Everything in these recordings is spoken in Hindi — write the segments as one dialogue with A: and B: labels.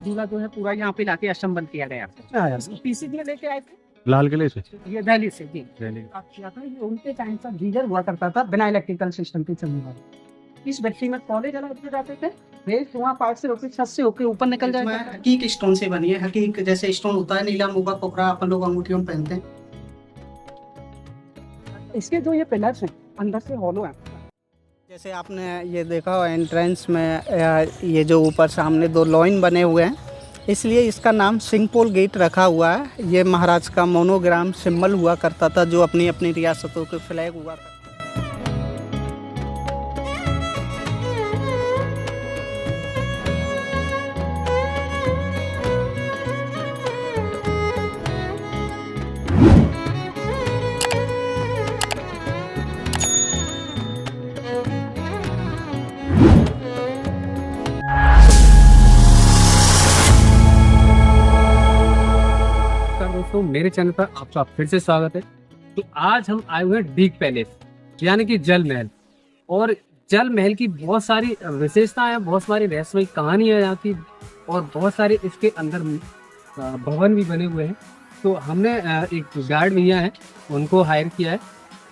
A: झूला जो है पूरा यहाँ पे लाके असेंबल किया गया पीसी में लेके आए थे
B: लाल किले से।
A: ये दिल्ली से जी।
B: दिल्ली।
A: आप किया था ये उनके टाइम का गीजर हुआ करता था बिना इलेक्ट्रिकल सिस्टम के चलने वाला। इस बैटरी में कॉलेज अलग होते जाते थे, रेल धुआं पार्ट से होकर छत से होकर ऊपर निकल जाएगा। हकीक स्टोन से बनी है, हकीक जैसे स्टोन होता है नीला मुगा कोकरा अपन लोग अंगूठियों में पहनते हैं। इसके जो ये पिलर्स हैं अंदर से हॉलो है। जैसे आपने ये देखा हो एंट्रेंस में ये जो ऊपर सामने दो लॉइन बने हुए हैं, इसलिए इसका नाम सिंहपोल गेट रखा हुआ है। ये महाराज का मोनोग्राम सिंबल हुआ करता था जो अपनी अपनी रियासतों के फ्लैग हुआ करता।
C: दोस्तों मेरे चैनल पर आपका फिर से स्वागत है। तो आज हम आए हुए हैं डीक पैलेस यानी कि जल महल। और जल महल की बहुत सारी विशेषताएं हैं, बहुत सारी रहस्यमयी कहानियां हैं यहाँ की, और बहुत सारे इसके अंदर भवन भी बने हुए हैं। तो हमने एक गार्ड भैया है उनको हायर किया है।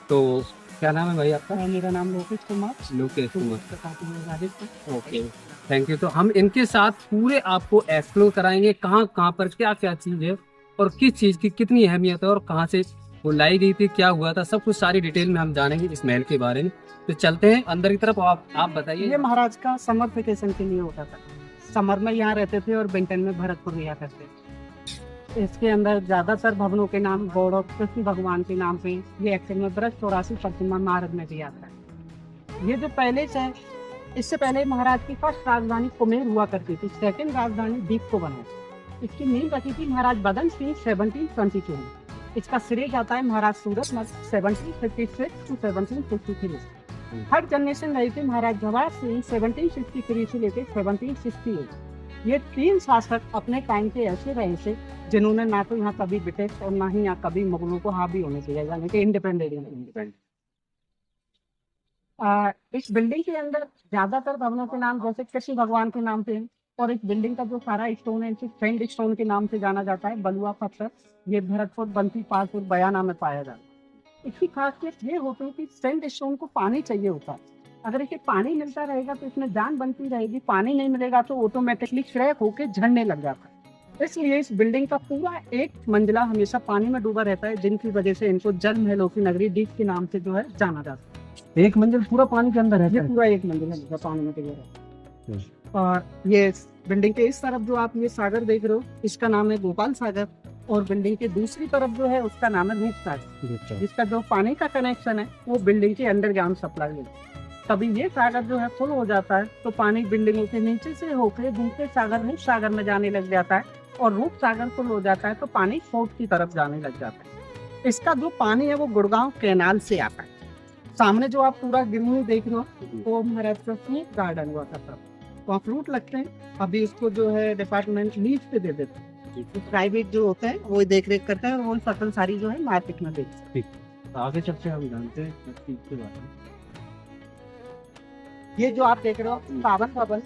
C: तो क्या नाम है भाई आपका?
A: मेरा नाम Lokesh Kumar.
C: Lokesh Kumar, okay, thank you. तो हम इनके साथ पूरे आपको एक्सप्लोर कराएंगे कहाँ कहाँ पर क्या क्या चीज़ है और किस चीज़ की कितनी अहमियत है और कहाँ से वो लाई गई थी, क्या हुआ था, सब कुछ सारी डिटेल में हम जानेंगे इस महल के बारे में। तो चलते हैं अंदर की तरफ। आप बताइए।
A: ये महाराज का समर वेकेशन के लिए होता था। समर में यहाँ रहते थे और विंटर में भरतपुर रिया करते थे। इसके अंदर ज्यादातर भवनों के नाम गौड़ और कृष्ण भगवान के नाम पे, ये एक्चुअल में ब्रज 84 प्रतिमा मार्ग में भी आता है। ये जो पैलेस है, इससे पहले महाराज की फर्स्ट राजधानी कुमेर हुआ करती थी, सेकंड राजधानी दीप को बना। इसकी नींव रखी थी महाराज बदन सिंह 1722 में। इसका श्रेय जाता है महाराज सूरत 1756 to 1753। थर्ड जनरेशन रही थी महाराज जवाहर सिंह 1763 से लेकर 1768। ये तीन शासक अपने टाइम के ऐसे रहे थे जिन्होंने ना तो यहाँ कभी ब्रिटिश और ना ही यहाँ कभी मुगलों को हावी होने दिया, यानी कि इंडिपेंडेंट। इस बिल्डिंग के अंदर ज्यादातर भवनों के नाम जैसे कृष्ण भगवान के नाम पे हैं, और इस बिल्डिंग का जो सारा स्टोन है इसे फ्रेंड स्टोन के नाम से जाना जाता है। बलुआ पत्थर ये भरतपुर, बंसी, पालपुर, बयाना में पाया जाता है। इसकी खासियत ये होती है कि फ्रेंड स्टोन को पानी चाहिए होता है। अगर इसे पानी मिलता रहेगा तो इसमें जान बनती रहेगी, पानी नहीं मिलेगा तो ऑटोमेटिकली क्रैक होकर झड़ने लग जाता है। इसलिए इस बिल्डिंग का पूरा एक मंजिला हमेशा पानी में डूबा रहता है, जिनकी वजह से इनको जल महलों की नगरी डीप के नाम से जो है जाना जाता है।
C: एक मंजिल पूरा पानी के अंदर है?
A: ये पूरा एक मंजिल है पानी में डूबा रहता है। और ये बिल्डिंग के इस तरफ जो आप ये सागर देख रहे हो, इसका नाम है गोपाल सागर, और बिल्डिंग के दूसरी तरफ जो है उसका नाम है रूप सागर, जिसका जो पानी का कनेक्शन है वो बिल्डिंग के अंडरग्राउंड सप्लाई है। कभी ये सागर जो है फुल हो जाता है तो पानी बिल्डिंगों के नीचे से होकर दूसरे सागर रूप सागर में जाने लग जाता है, और रूप सागर फुल हो जाता है तो पानी फोर्ट की तरफ जाने लग जाता है। इसका जो पानी है वो गुड़गांव कैनाल से आता है। सामने जो आप पूरा ग्रीन देख रहे हो वो महाराज का फ्रूट गार्डन हुआ करता है, वहाँ फ्रूट लगते हैं। अभी इसको जो है डिपार्टमेंट लीज पे दे देते हैं, प्राइवेट जो होता है वो देख रेख करता है, और वो फसल सारी जो है मार्केट में बेचते हैं।
C: आगे चलते हम जानते हैं इस चीज़ के बारे में।
A: ये जो आप देख रहे हो सावन भवन,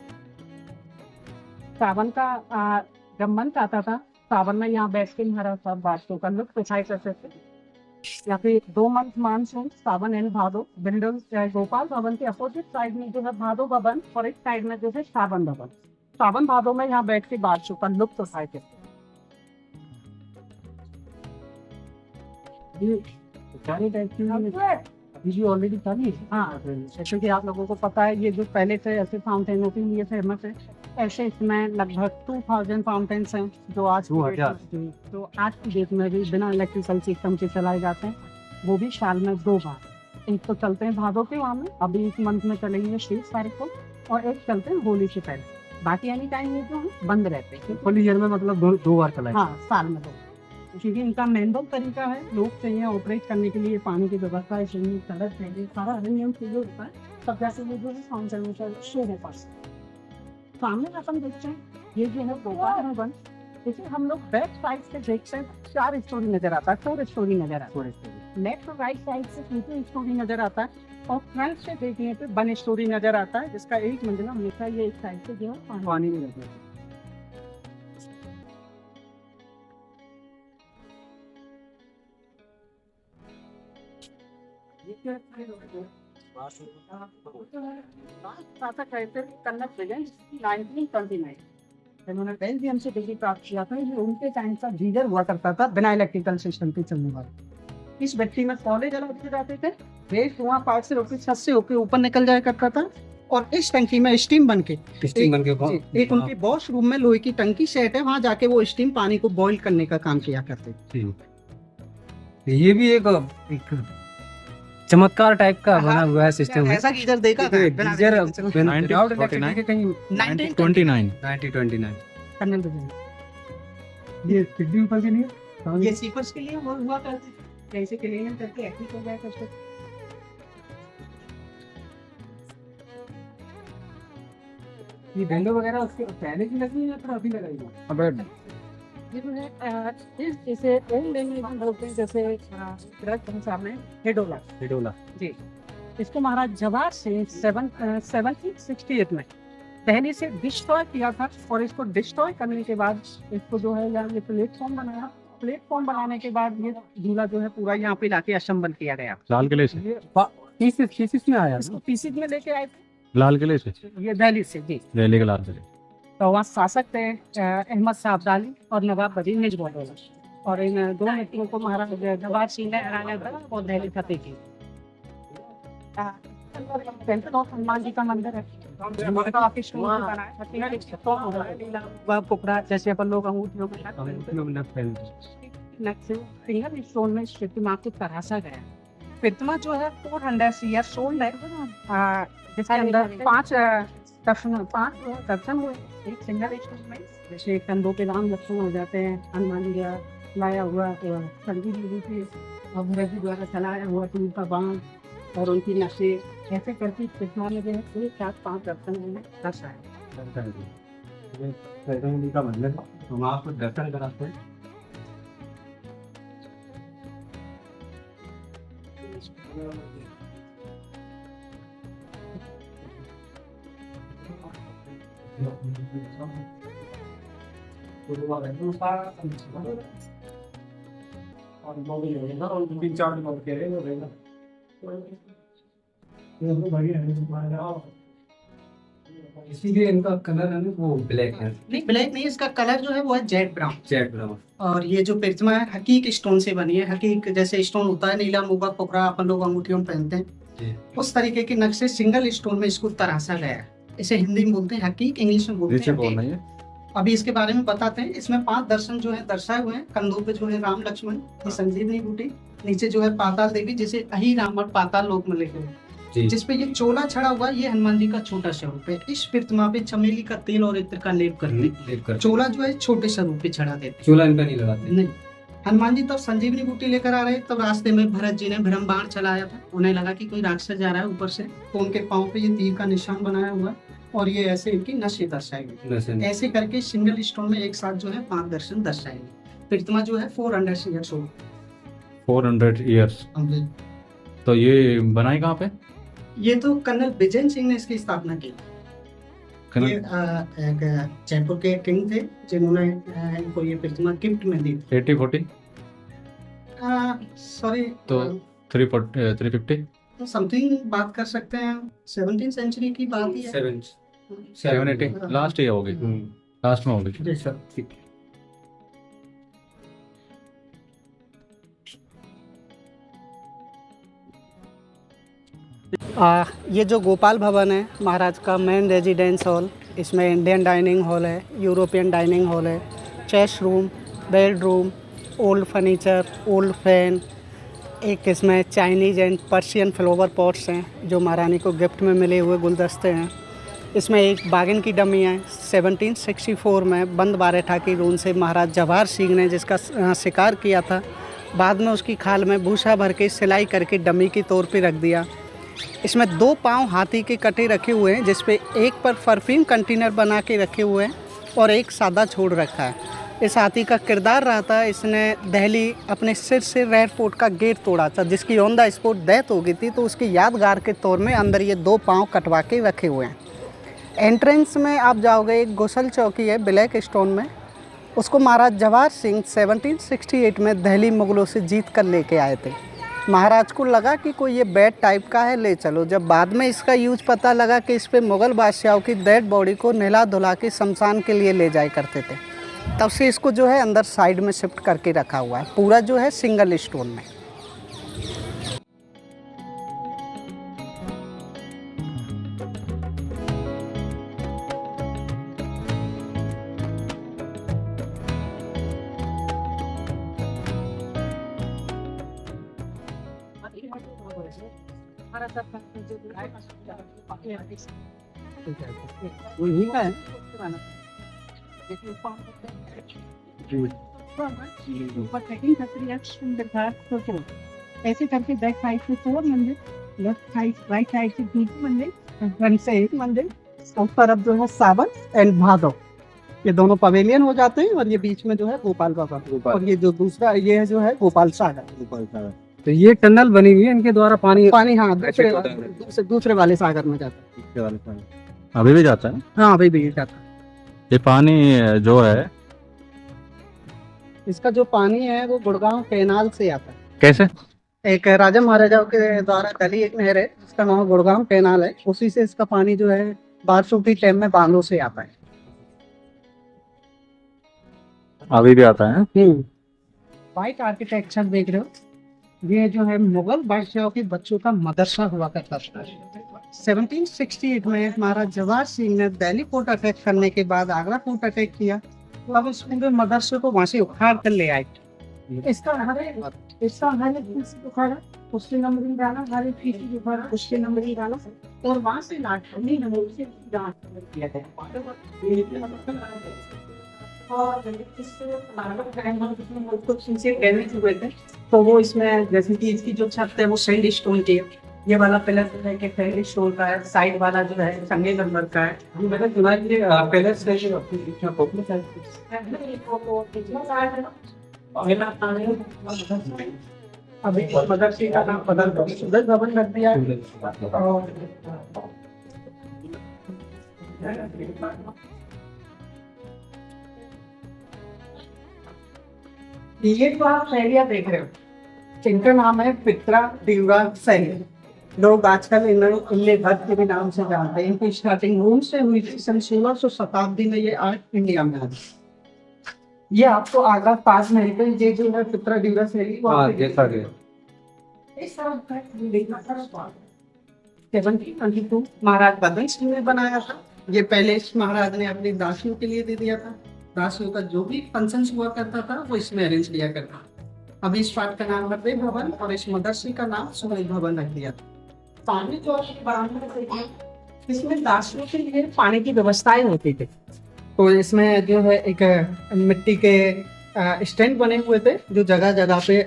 A: सावन का जब मंथ आता था सावन में यहाँ बैठ के महाराज साहब बातों का लुत्फ उठाया करते थे। या फिर 2 month monsoon, Sawan and Bhado. Building Gopal भवन के अपोजिट साइड में जो है भादो भवन, और एक साइड में जो है सावन भवन। सावन भादो में यहाँ बैठ के बातों का लुत्फ उठाए थे।
C: ये सारी टाइप की अभी भी ऑलरेडी खाली है।
A: हाँ, जैसे कि आप लोगों को पता है ये जो पहले से ऐसे फाउंटेनों के लिए फेमस है, ऐसे इसमें लगभग 2000 फाउंटेन्स हैं जो आज की डेट में भी बिना इलेक्ट्रिकल सिस्टम के चलाए जाते हैं, वो भी साल में 2 बार। एक तो चलते हैं भादों के वहाँ में, अभी इस मंथ में चलेंगे 23 तारीख को, और एक चलते हैं होली से पहले। बाकी एनी टाइम ये जो है बंद रहते हैं।
C: फुल ईयर में मतलब दो बार चलाए?
A: हाँ, साल में 2। क्योंकि इनका मैनुअल तरीका है, लोग चाहिए ऑपरेट करने के लिए पानी की व्यवस्था है, कलर चाहिए, सारा नियम चीजें होता है, तब जैसे वो जो है फाउंटेन शो हो पास। सामने अपन देखते हैं ये जो है गोपाल भवन, इसे हम लोग बैक साइड से देखते हैं 4 स्टोरी नजर आता है, 4 स्टोरी नजर आता है। लेफ्ट और राइट साइड से 2 स्टोरी नजर आता है, और फ्रंट से देखने पे 1 स्टोरी नजर आता है, जिसका एक मंजिला हमेशा ये एक साइड से जो है पानी में रहता है। शासक रहे थे कन्नड़ ब्रिगेड 1929। इन्होंने बेल्जियम से डिग्री प्राप्त किया था। ये उनके टाइम का गीजर हुआ करता था बिना इलेक्ट्रिकल सिस्टम के चलने वाला। इस व्यक्ति में कॉलेज अलग हो जाते थे, वेस्ट वहाँ पार्ट से होकर छत से होकर ऊपर निकल जाया करता था और इस टंकी में स्टीम बन के एक उनकी वॉशरूम में लोहे की टंकी सेट है, वहाँ जाके वो स्टीम पानी को बॉईल करने का काम किया करते थे।
C: ये भी एक चमत्कार टाइप का बना हुआ है सिस्टम है।
A: ऐसा गीजर देखा था
C: गीजर
A: 1929 कन्नड़ ब्रिगेड।
C: ये किड्नी ऊपर के लिए
A: ये सीपर्स के लिए वो हुआ करते थे, जैसे क्लीनिंग करके एक्टिव हो जाया करते थे।
C: ये विंडो वगैरह उसके पहले की लगी है या फिर अभी लगाई है?
A: ये जो है इस जैसे ओल्ड लैंग्वेज में बोलते हैं, जैसे सामने हेडोला जी। इसको महाराज जवाहर सिंह 1768 में दिल्ली से डिस्ट्रॉय किया था और इसको डिस्ट्रॉय करने के बाद इसको जो है यहाँ ये प्लेटफॉर्म बनाया। प्लेटफॉर्म बनाने के बाद ये झूला जो है पूरा यहाँ पे लाके असेंबल किया गया।
B: लाल किले से
C: ये पीसीस में आया
A: इसको पीसीस में लेके आए थे,
B: लाल किले से
A: ये दिल्ली से जी।
B: दिल्ली के लाल किले।
A: तो वहाँ शासक थे अहमद साहब अब्दाली और नवाब वजीर निजमुद्दौला, और इन दो व्यक्तियों को महाराज जवाहर सिंह ने हराया था और दिल्ली फतेह की। टेंपल ऑफ हनुमान जी का मंदिर है, जैसे अपन लोग अंगूठियों सिंगल स्टोन में प्रतिमा को तराशा गया। प्रतिमा जो है 400 ईयर्स ओल्ड है, जिसके अंदर 5 दर्शन हुए एक सिंगल स्टोन में। जैसे कंधों पे राम लक्ष्मण हो जाते हैं, हनुमान जी का लाया हुआ संजीव जी के और भरत जी द्वारा चलाया हुआ तीर का बाण और उनकी नशे, ऐसे करके प्रतिमा में जो है 4-5 दर्शन हुए दर्शाए।
C: का मंदिर तो वहाँ आपको दर्शन कराते हैं। इसीलिए इनका कलर है ना वो ब्लैक है।
A: नहीं ब्लैक नहीं, इसका कलर जो है वो है जेड ब्राउन।
C: ब्राउन।
A: और ये जो प्रतिमा है हकीक स्टोन से बनी है। हकीक जैसे स्टोन होता है नीला मुगा पोखरा अपन लोग अंगूठियों में पहनते हैं, उस तरीके के नक्शे सिंगल स्टोन में इसको तराशा गया है। इसे हिंदी में बोलते हैं हकीक, इंग्लिश में बोलते हैं। अभी इसके बारे में बताते हैं। इसमें 5 दर्शन जो है दर्शाए हुए हैं। कंधों पे जो है राम लक्ष्मण, ये संजीवनी बूटी, नीचे जो है पाताल देवी, जिसे अही रामर पाताल लोक में लिखे हुए, जिसपे ये चोला छड़ा हुआ, ये हनुमान जी का छोटा स्वरूप है। इस प्रतिमा पे चमेली का तेल और इत्र का लेप करते, चोला जो है छोटे स्वरूप पे चढ़ा देते,
C: चोला इनका नहीं लगाते।
A: नहीं, हनुमान जी तब संजीवनी बूटी लेकर आ रहे, तब रास्ते में भरत जी ने भ्रम बाण चलाया था। उन्हें लगा कि कोई राक्षस जा रहा है ऊपर से, तो उनके पाँव पे ये तीर का निशान बनाया हुआ और ये ऐसे इनकी नशे दर्शाए गए। ऐसे करके सिंगल स्टोन में एक साथ जो है 5 दर्शन दर्शाएंगे। प्रतिमा जो है 400 ईयर्स ओल्ड।
B: 400 ईयर्स। तो ये बनाई कहाँ पे?
A: ये तो कर्नल विजय सिंह ने इसकी स्थापना की। ये एक जयपुर के किंग थे जिन्होंने इनको ये प्रतिमा गिफ्ट में दी।
B: 80-40
A: सॉरी
B: तो 350
A: समथिंग बात कर सकते हैं। 17वीं सेंचुरी की बात ही है।
B: 780 लास्ट ईयर होगी, लास्ट में होगी।
A: जी सर। ये जो गोपाल भवन है महाराज का मेन रेजिडेंस हॉल, इसमें इंडियन डाइनिंग हॉल है, यूरोपियन डाइनिंग हॉल है, chess room, bedroom, old furniture, old fan, एक इसमें Chinese and Persian flower pots हैं जो महारानी को गिफ्ट में मिले हुए गुलदस्ते हैं। इसमें एक बागिन की डमी है 1764 में बंद बारेठा की रून से महाराज जवाहर सिंह ने जिसका शिकार किया था, बाद में उसकी खाल में भूसा भर के सिलाई करके डमी के तौर पे रख दिया। इसमें 2 पाँव हाथी के कटे रखे हुए हैं, जिसपे एक पर परफ्यूम कंटेनर बना के रखे हुए हैं और एक सादा छोड़ रखा है। इस हाथी का किरदार रहा था, इसने दिल्ली अपने सिर से एयरपोर्ट का गेट तोड़ा था, जिसकी ऑन द स्पॉट डेथ हो गई थी, तो उसकी यादगार के तौर में अंदर ये 2 पाँव कटवा के रखे हुए हैं। एंट्रेंस में आप जाओगे, एक गोसल चौकी है ब्लैक स्टोन में, उसको महाराज जवाहर सिंह 1768 में दिल्ली मुगलों से जीत कर लेके आए थे। महाराज को लगा कि कोई ये बेड टाइप का है, ले चलो। जब बाद में इसका यूज पता लगा कि इस पे मुग़ल बादशाहों की डेड बॉडी को नहला धुला के शमशान के लिए ले जाया करते थे, तब से इसको जो है अंदर साइड में शिफ्ट करके रखा हुआ है। पूरा जो है सिंगल स्टोन में। वही का है ऊपर ट्रैकिंग खतरी ऐसे करके बैक साइड से 4 मंदिर, लेफ्ट साइड राइट साइड से 3 मंदिर, फ्रंट से 1 मंदिर, उस तरफ जो है सावन एंड भादव, ये दोनों पवेलियन हो जाते हैं। और ये बीच में जो है गोपाल बाबा, और ये जो दूसरा ये है जो है गोपाल सागर।
C: तो ये टनल बनी हुई है, इनके द्वारा पानी
A: हाँ दूसरे वाले सागर में जाता है।
B: अभी भी जाता है?
A: हाँ अभी भी जाता है।
B: ये पानी जो है,
A: इसका जो पानी है वो गुड़गांव कैनाल से आता है।
B: कैसे?
A: एक राजा महाराजाओं के द्वारा डली एक नहर है, इसका नाम गुड़गांव कैनाल है, उसी से इसका पानी जो है बारसूटी डैम में बांधों से आता है।
B: अभी भी आता है।
A: व्हाइट आर्किटेक्चर देख रहे हो, ये जो है मुगल बादशाहों के बच्चों का मदरसा हुआ करता था। 1768 में महाराज जवाहर सिंह ने दिल्ली फोर्ट अटैक करने के बाद आगरा फोर्ट अटैक किया, तो अब इस पूरे मदरसे को वहां से उखाड़ कर ले आए। इसका हर उखाड़ा, उसके नंबरिंग डाला, हर एक पीसी उखाड़ा, उसके नंबरिंग डाला, और वहां से लाटनी नंबर से किया गया। और हुए थे, तो वो इसमें जैसे कि इसकी जो छत है वो सैंड स्टोन की है, ये वाला पिलर जो है कि सैंड स्टोन का है, साइड वाला जो है संगे नंबर का है।
C: मैंने सुना है कि पिलर से
A: अभी मदरसे का नाम बदल कर सुदर्शन भवन रख दिया है। और ये तो आप शैलियाँ देख रहे हो, इनका नाम है पित्रा दीवा शैली। लोग आजकल इन्हें भक्त के भी नाम से जानते हैं। इनकी स्टार्टिंग रोम से हुई थी, सन 1600 शताब्दी में ये आर्ट इंडिया में आई। ये आपको आगरा ताजमहल पे ये जो है पित्रा दीवा शैली
C: देखा गया।
A: 1722 महाराज बदन सिंह ने बनाया था। ये पहले इस महाराज ने अपनी दासियों के लिए दे दिया था। दासियों का जो भी फंक्शन हुआ करता था वो इसमें अरेंज किया करता। अभी इस पार्ट का नाम हृदय भवन और इस मदरसे का नाम सूरज भवन रख दिया था। पानी जो इसमें दासियों के लिए पानी की व्यवस्थाएं होती थी। तो इसमें जो है एक मिट्टी के स्टैंड बने हुए थे, जो जगह जगह पे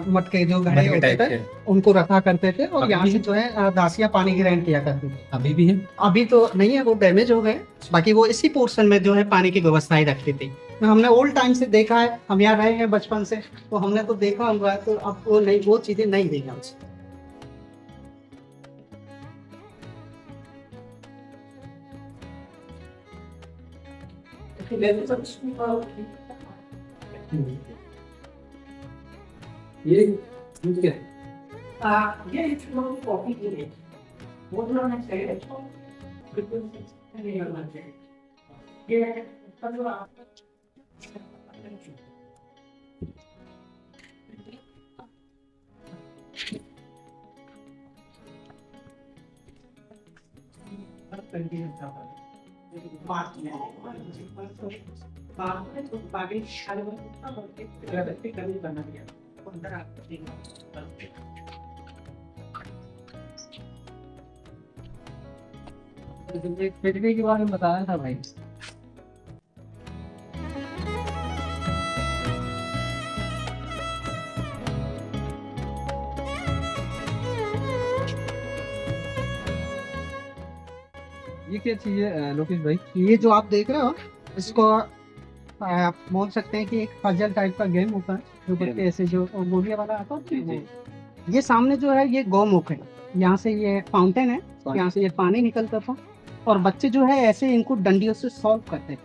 A: मटके जो घड़े होते थे उनको रखा करते थे, और यहाँ से जो है दासियां पानी ग्रहण किया करती थी।
C: अभी भी है? अभी
A: तो नहीं है, वो डैमेज हो गए। बाकी वो इसी पोर्शन में जो है पानी की व्यवस्थाएं रखती थी। हमने ओल्ड टाइम से देखा है, हम यहाँ रहे हैं बचपन से, तो हमने तो देखा हुआ है। तो अब वो नहीं, वो चीजें नहीं देखा हमसे।
C: ये क्या है?
A: ये कॉफी के लिए वो जो है
C: फिटरी के बारे में बताया था भाई। ये क्या चीज है लोकेश भाई?
A: ये जो आप देख रहे हो, इसको आप बोल सकते हैं कि एक पजल टाइप का गेम होता है, जो बच्चे ऐसे जो गोलियां वाला आता है। ये सामने जो है ये गौमुख है, यहाँ से ये फाउंटेन है, यहाँ से ये पानी निकलता था, और बच्चे जो है ऐसे इनको डंडियों से सॉल्व करते थे,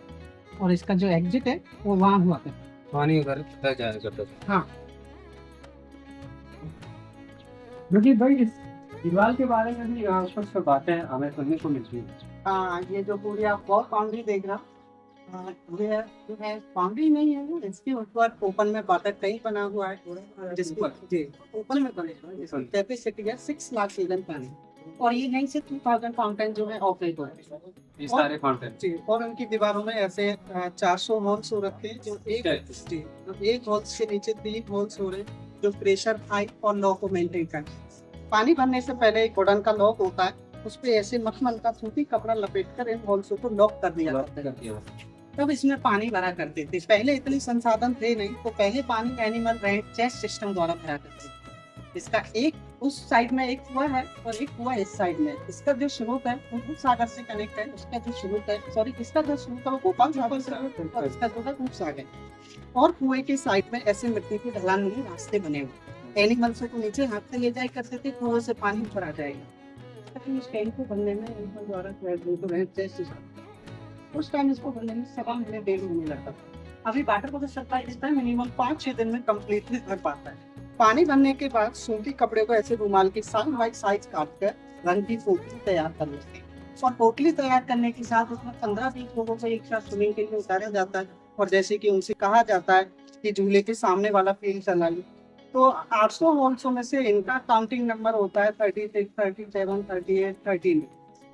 A: और इसका जो एग्जिट है वो वहाँ हुआ था।
C: पानी उधर जाया करता था।
A: हाँ।
C: क्योंकि भाई इस दीवार के बारे में भी कुछ बातें हमें सुनने को मिलती है।
A: हाँ, ये जो पूरी आप वॉल बाउंड्री देख रहे हो, ये जो है बाउंड्री नहीं है, इसके ऊपर ओपन में बातक कहीं बना हुआ है, जिसको जी ओपन में बने हुआ है, जिसकी कैपेसिटी है 6 लाख गैलन पानी, और ये यहीं से 2000 फाउंटेन जो है ऑपरेट हो रहे हैं।
C: ये सारे फाउंटेन
A: जी, और उनकी दीवारों में ऐसे 400 होल्स हो रखे हैं, जो एक होल्स के नीचे 3 होल्स हो रहे हैं, जो प्रेशर हाई और लो को मेंटेन करते हैं। पानी भरने से पहले एक वुडन का लॉक होता है, उस पे ऐसे मखमल का सूती कपड़ा लपेटकर इन होल्सों को लॉक कर दिया जाता है। तब इसमें पानी भरा करते थे। पहले इतने संसाधन थे नहीं, तो पहले पानी एनिमल रेंट चेस्ट सिस्टम द्वारा भरा करते थे। इसका एक उस साइड में एक कुआं है और एक कुआं इस साइड में। इसका जो स्रोत है वो दूध सागर से कनेक्ट है, उसका जो स्रोत है इसका जो स्रोत है वो गोपाल सागर से है, और इसका जो है दूध सागर। और कुएं के साइड में ऐसे मिट्टी के ढलान में रास्ते बने हुए, एनिमल्स को नीचे हाथ से ले जाया करते थे, कुएं से पानी ऊपर आ जाएगा। इस टैंक को भरने में एनिमल द्वारा उस टाइम इसको भरने में 7 महीने 1.5 महीने लगता था। अभी वाटर को सप्लाई इस टाइम मिनिमम 5-6 दिन में कम्प्लीटली भर पाता है। पानी भरने के बाद सूती कपड़े को ऐसे रुमाल की साइज काट कर रंग की पोटली तैयार कर लेते हैं, और पोटली तैयार करने के साथ उसमें 15-20 लोगों को एक साथ स्विमिंग के लिए उतारा जाता है, और जैसे कि उनसे कहा जाता है कि झूले के सामने वाला फील्ड चलाइए। तो 800 होल्सों में से इनका काउंटिंग नंबर होता है 36, 37, 38, 13।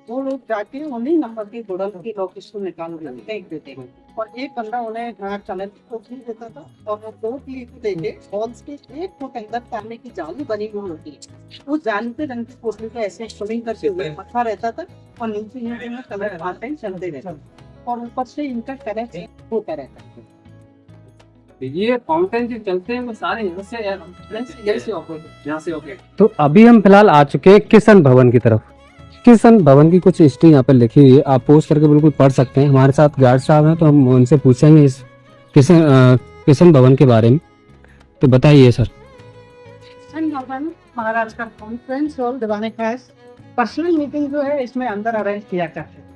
A: वो लोग जाके उन्हीं नंबर की गुड़ल की लोकेशन को निकाल कर फेंक देते हैं, और एक बंदा उन्हें चैलेंज पोटली देता था, और वो पोटली देके हॉल्स के एक फुट अंदर पानी की जाली बनी हुई होती है, उस जाली पे रंग की पोटली को ऐसे स्विमिंग करते हुए मत्था रहता था, और नीचे हिंदी में कलर फाउंटेन चलते रहते, और ऊपर से इनका कलर होता रहता है।
C: ये फाउंटेन जो चलते हैं वो सारे यहाँ से ऑपरेट।
D: तो अभी हम फिलहाल आ चुके हैं किशन भवन की तरफ। किशन भवन की कुछ हिस्ट्री यहाँ पे लिखी हुई है, आप पोस्ट करके बिल्कुल पढ़ सकते हैं। हमारे साथ गार्ड साहब हैं, तो हम उनसे पूछेंगे इस किशन भवन के बारे में। तो बताइए सर।
A: किशन भवन महाराज का कॉन्फ्रेंस हॉल दीवाने खास पर्सनल मीटिंग जो है इसमें अंदर अरेंज किया करते हैं।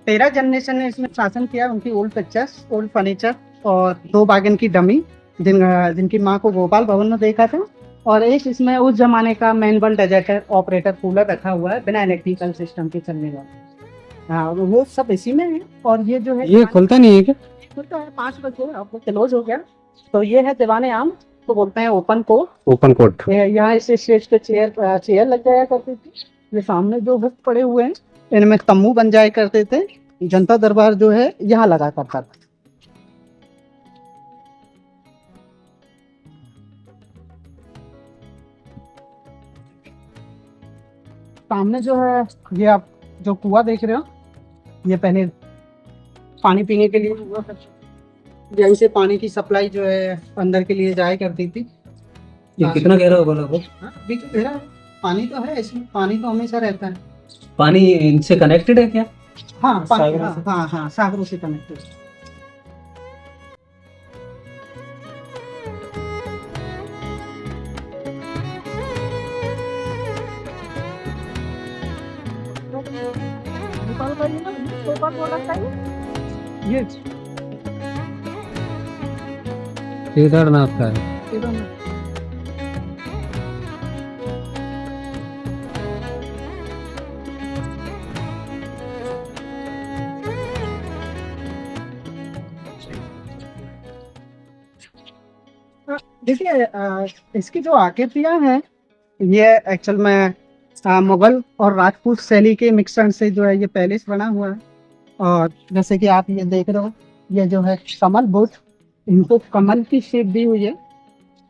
A: 13 जनरेशन ने इसमें शासन किया, उनकी ओल्ड पिक्चर्स, ओल्ड फर्नीचर, और 2 बागन की डमी जिनकी माँ को गोपाल भवन में देखा था, और एक इसमें उस जमाने का मैनुअल डेजर्टर ऑपरेटर कूलर रखा हुआ है बिना इलेक्ट्रिकल सिस्टम के चलने वाला। हाँ, वो सब इसी में है। और ये जो है
D: ये खुलता नहीं है क्या?
A: खुलता है 5 बजे, आपको क्लोज हो गया। तो ये है दीवाने आम, तो बोलते हैं ओपन कोर्ट।
D: Open court.
A: यहाँ इस स्टेज पे चेयर लग जाया करती थी। ये सामने जो बुक पड़े हुए हैं इनमें तम्बू बन जाया करते थे। जनता दरबार जो है यहाँ लगा करता था। सामने जो है ये आप जो कुआं देख रहे हो, ये पहले पानी पीने के लिए हुआ करता, यहीं से पानी की सप्लाई जो है अंदर के लिए जाया करती थी।
D: ये कितना गहरा होगा लगभग?
A: अभी तो गहरा पानी तो है, इसमें पानी तो हमेशा रहता है।
D: पानी इनसे कनेक्टेड है क्या?
A: हाँ, हाँ, सागरों से कनेक्टेड। ये
D: केदारनाथ का है।
A: देखिए, इसकी जो आकृतियां हैं ये एक्चुअल में मुगल और राजपूत शैली के मिक्सचर से जो है ये पैलेस बना हुआ है। और जैसे कि आप ये देख रहे हो, ये जो है कमल बुद्ध, इनको कमल की शेप दी हुई है।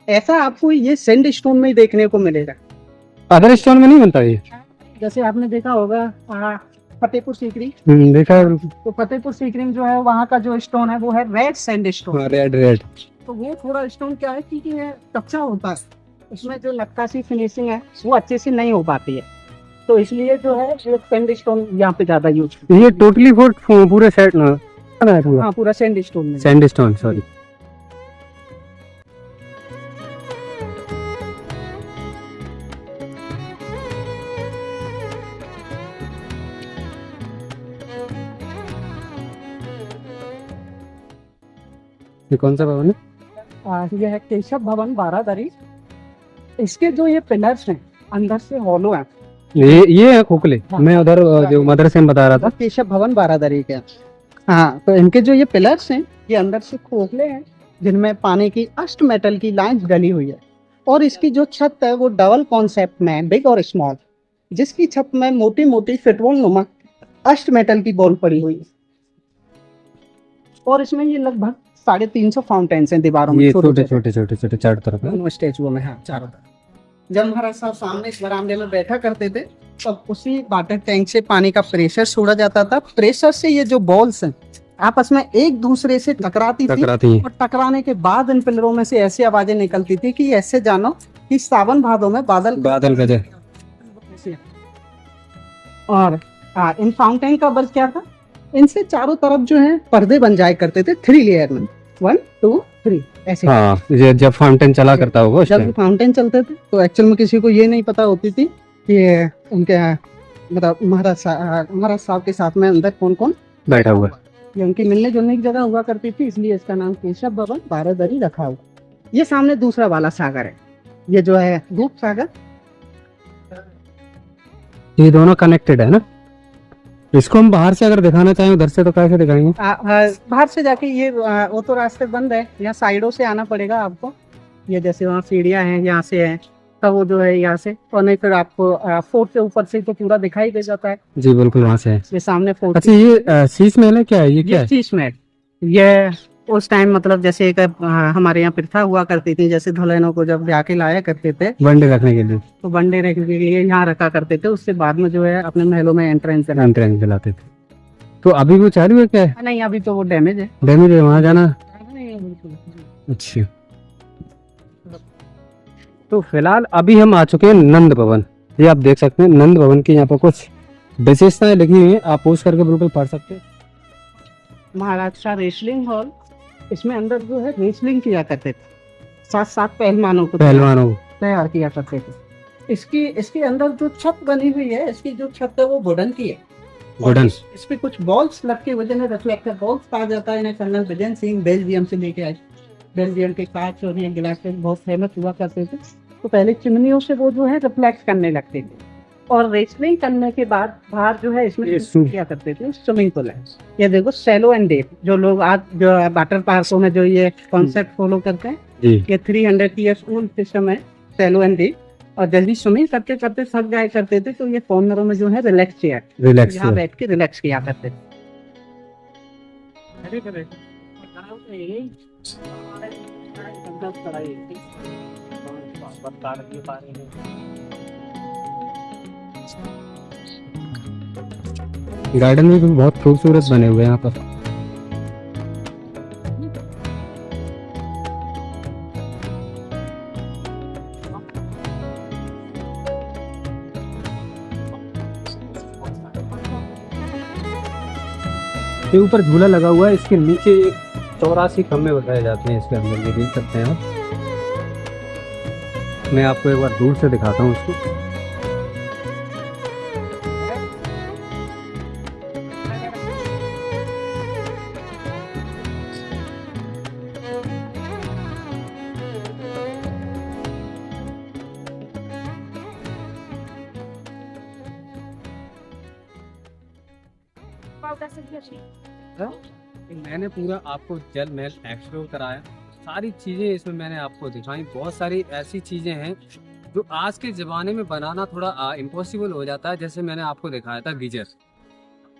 A: ऐसा आपको ये सैंड स्टोन में ही देखने को मिलेगा,
D: अदर स्टोन में नहीं बनता ये।
A: जैसे आपने देखा होगा फतेहपुर सीकरी,
D: देखा है।
A: तो फतेहपुर सीकरी में जो है वहाँ का जो स्टोन है वो है रेड सैंड स्टोन।
D: रेड।
A: तो वो थोड़ा स्टोन क्या है कि ये कच्चा होता है, उसमें जो नक्काशी फिनिशिंग है वो अच्छे से नहीं हो पाती है, तो इसलिए जो है सैंड स्टोन यहाँ पे ज्यादा यूज।
D: ये टोटली पूरे सेट ना?
A: हाँ, पूरा सैंड स्टोन में।
D: Sand stone, sorry. ये कौन सा भवन है?
A: ये है केशव भवन बारादरी। इसके जो ये पिलर्स हैं अंदर से हॉलो है।
D: ये है खोखले।
A: हाँ।
D: मैं उधर जो मदरसे में बता रहा था।
A: केशव भवन बारादरी के। हाँ, तो इनके जो ये पिलर्स हैं ये अंदर से खोखले हैं जिनमें पानी की अष्ट मेटल की लाइंस डली हुई है। और इसकी जो छत है वो डबल कॉन्सेप्ट में है, बिग और स्मॉल, जिसकी छत में मोटी मोटी फुटबॉल नुमा अष्ट मेटल की बॉल पड़ी हुई है। और इसमें ये लगभग 350 फाउंटेन्स हैं दीवारों में,
D: ये छोटे छोटे छोटे छोटे चारों तरफ है।
A: दोनों स्टेचुओं में। हाँ, चारों तरफ। जब महाराज साहब सामने इस बरामदे में बैठा करते थे तब उसी वाटर टैंक से पानी का प्रेशर छोड़ा जाता था। प्रेशर से ये जो बॉल्स हैं आपस में एक दूसरे से टकराती थी
D: टकराती है।
A: और टकराने के बाद इन पिलरों में से ऐसी आवाजें निकलती थी कि ऐसे जानो कि सावन भादों में बादल
D: बादल गजे।
A: और इन फाउंटेन का वर्क क्या था, इनसे चारों तरफ जो है पर्दे बन जाए करते थे 3 लेयर में, 1 2 3 ऐसे।
D: हाँ, ये जब फाउंटेन चला करता होगा उस
A: जब
D: टाइम।
A: फाउंटेन चलते थे तो एक्चुअल में किसी को ये नहीं पता होती थी कि उनके मतलब महाराज साहब के साथ में अंदर कौन कौन
D: बैठा हुआ है।
A: ये उनकी मिलने जुलने की जगह हुआ करती थी, इसलिए इसका नाम केशव भवन बारादरी रखा हुआ। ये सामने दूसरा वाला सागर है, ये जो है रूप सागर।
D: ये दोनों कनेक्टेड है ना। इसको हम बाहर से अगर दिखाना चाहें उधर से तो कैसे दिखाएंगे?
A: बाहर से जाके ये वो तो रास्ते बंद है, यहाँ साइडों से आना पड़ेगा आपको। ये जैसे वहाँ सीढ़ियाँ हैं, यहाँ से है तब वो जो है यहाँ से, और नहीं फिर आपको फोर्ट के ऊपर से तो पूरा दिखाई दे जाता है।
D: जी बिल्कुल, वहाँ से है।
A: ये सामने फोर्ट।
D: अच्छा, ये शीश महल है क्या है? ये क्या है?
A: शीश महल ये उस टाइम मतलब जैसे एक हमारे यहाँ प्रथा हुआ करती थी, जैसे दुल्हनों को जब ब्याह के लाया करते थे
D: वनडे रखने के लिए।
A: तो वनडे रखने के लिए यहाँ रखा करते थे, उससे बाद में जो है अपने महलों में एंट्रेंस
D: एंट्रेंस दिलाते थे। तो अभी वो चालू है क्या है?
A: नहीं, अभी तो वो डैमेज है।
D: डैमेज है, वहाँ जाना। अच्छा, तो फिलहाल अभी हम आ चुके हैं नंद भवन। ये आप देख सकते हैं नंद भवन की यहाँ पर कुछ विशेषताएं लिखी हुई हैं, आप पोस्ट करके बिल्कुल पढ़ सकते हैं।
A: महाराष्ट्र रेसलिंग हॉल, इसमें अंदर जो है रेसलिंग किया करते थे, 7 पहलवानों को
D: पहलवानों को
A: तैयार किया करते थे। इसके अंदर जो छत बनी हुई है, इसकी जो छत है वो वुडन की है।
D: वुडन।
A: इस पे कुछ बॉल्स लग के वजह रिफ्लेक्टर बॉल्स कहा जाता है। इन्हें कर्नल विजय सिंह बेल्जियम से लेके आए। बेल्जियम के कांच और ये गिलासेस बहुत फेमस हुआ करते थे, तो पहले चिमनियों से वो जो है रिफ्लेक्ट करने लगते थे। और रेसलिंग करने के बाद बाहर जो है इसमें किया करते थे स्विमिंग पूल है। ये देखो सैलो एंड डीप, जो लोग आज जो वाटर पार्कों में जो ये कॉन्सेप्ट फॉलो करते हैं, ये 300 ईयर्स ओल्ड सिस्टम है सैलो एंड डीप। और जल्दी स्विमिंग करते करते थक जाया करते थे तो ये कॉर्नरों में जो है रिलैक्स चेयर, यहाँ बैठ के रिलैक्स किया करते थे।
D: गार्डन में भी बहुत खूबसूरत बने हुए हैं यहाँ पर। ये ऊपर झूला लगा हुआ है, इसके नीचे 84 खम्भे बताए जाते हैं इसके अंदर, ये देख सकते हैं आप। मैं आपको एक बार दूर से दिखाता हूँ इसको। मैंने पूरा आपको जल महल एक्सप्लोर कराया, सारी चीज़ें इसमें मैंने आपको दिखाई। बहुत सारी ऐसी चीज़ें हैं जो आज के ज़माने में बनाना थोड़ा इम्पॉसिबल हो जाता है। जैसे मैंने आपको दिखाया था गीजर,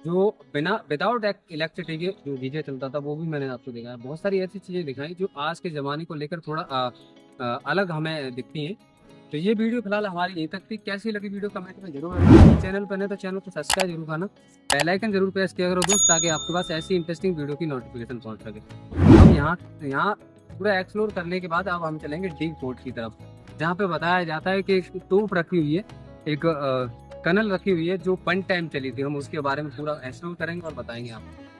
D: जो विदाउट इलेक्ट्रिसिटी के जो गीजर चलता था, वो भी मैंने आपको दिखाया। बहुत सारी ऐसी चीज़ें दिखाई जो आज के ज़माने को लेकर थोड़ा अलग हमें दिखती हैं। तो ये वीडियो फिलहाल हमारी यहीं तक थी। कैसी लगी वीडियो कमेंट में जरूर बताना। चैनल पर नहीं तो चैनल को सब्सक्राइब जरूर करना, बेल आइकन जरूर प्रेस किया करो दोस्त, ताकि आपके पास ऐसी इंटरेस्टिंग वीडियो की नोटिफिकेशन पहुंच सके। हम यहाँ पूरा एक्सप्लोर करने के बाद अब हम चलेंगे डीप फोर्ट की तरफ, जहाँ पे बताया जाता है कि एक तोप रखी हुई है, एक कनल रखी हुई है जो 1 टाइम चली थी। हम उसके बारे में पूरा एक्सप्लोर करेंगे और बताएंगे आपको।